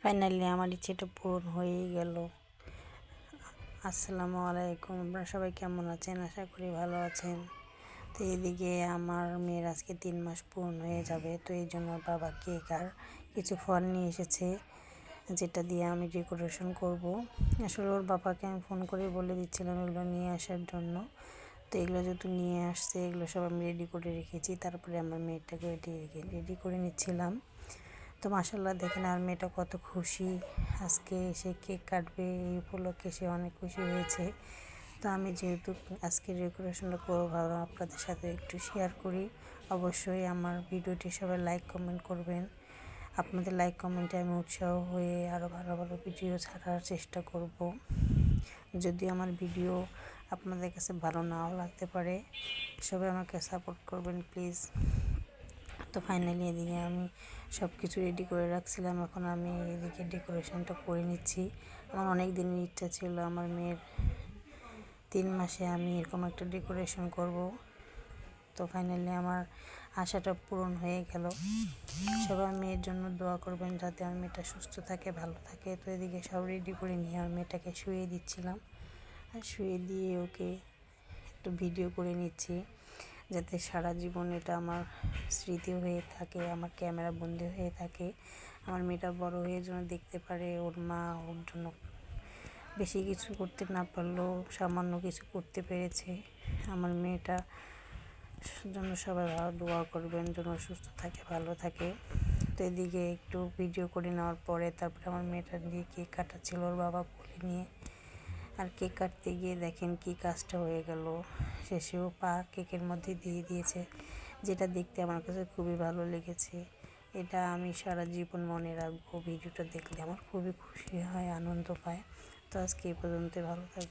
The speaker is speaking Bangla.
ফাইনালি আমার ইচ্ছেটা পূরণ হয়েই গেল। আসসালামু আলাইকুম, আপনারা সবাই কেমন আছেন? আশা করি ভালো আছেন। তো এদিকে আমার মেয়ের আজকে 3 মাস পূর্ণ হয়ে যাবে, তো এই জন্য ওর বাবা কেক আর কিছু ফল নিয়ে এসেছে, যেটা দিয়ে আমি ডেকোরেশন করব। আসলে ওর বাবাকে আমি ফোন করে বলে দিচ্ছিলাম এগুলো নিয়ে আসার জন্য। তো এগুলো যেহেতু নিয়ে আসছে, এগুলো সব আমি রেডি করে রেখেছি। তারপরে আমার মেয়েটাকে রেডি করে নিচ্ছিলাম। তো মাশাআল্লাহ দেখেন আর মেয়েটা কত খুশি, আজকে সে কেক কাটবে এই উপলক্ষে সে অনেক খুশি হয়েছে। তো আমি যেহেতু আজকে ডেকোরেশনটা করবো, ভাবলাম আপনাদের সাথে একটু শেয়ার করি। অবশ্যই আমার ভিডিওটি সবাই লাইক কমেন্ট করবেন। আপনাদের লাইক কমেন্টে আমি উৎসাহ হয়ে আরও ভালো ভালো ভিডিও ছাড়ার চেষ্টা করব। যদিও আমার ভিডিও আপনাদের কাছে ভালো নাও লাগতে পারে, সবাই আমাকে সাপোর্ট করবেন প্লিজ। তো ফাইনালি এদিকে আমি সব কিছু রেডি করে রাখছিলাম, এখন আমি এদিকে ডেকোরেশনটা করে নিচ্ছি। আমার অনেক দিনের ইচ্ছা ছিল আমার মেয়ের 3 মাসে আমি এরকম একটা ডেকোরেশন করব। তো ফাইনালি আমার আশাটা পূরণ হয়ে গেল। সবাই মেয়ের জন্য দোয়া করবেন যাতে আমার মেয়েটা সুস্থ থাকে, ভালো থাকে। তো এদিকে সব রেডি করে নিয়ে আমার মেয়েটাকে শুয়ে দিচ্ছিলাম, আর শুয়ে দিয়ে ওকে একটু ভিডিও করে নিচ্ছি, যাতে সারা জীবন এটা আমার স্মৃতি হয়ে থাকে, আমার ক্যামেরা বন্দি হয়ে থাকে। আমার মেয়েটা বড় হয়ে যেন দেখতে পারে ওর মা ওর জন্য বেশি কিছু করতে না পারলেও সামান্য কিছু করতে পেরেছে। আমার মেয়েটা জন্য সবাই ভালো দোয়া করবেন, যেন সুস্থ থাকে, ভালো থাকে। তো এদিকে একটু ভিডিও করে নেওয়ার পরে তারপরে আমার মেয়েটা দিয়ে কেক কাটাচ্ছিল ওর বাবা কোলে নিয়ে। আর কেক কাটতে গিয়ে দেখেন কি কাজটা হয়ে গেল, শেষেও পা কেকের মধ্যে দিয়ে দিয়েছে, যেটা দেখতে আমার কাছে খুবই ভালো লেগেছে। এটা আমি সারা জীবন মনে রাখবো। ভিডিওটা দেখলে আমার খুবই খুশি হয়, আনন্দ পায়। তো আজকে এই পর্যন্ত, ভালো থাকবে।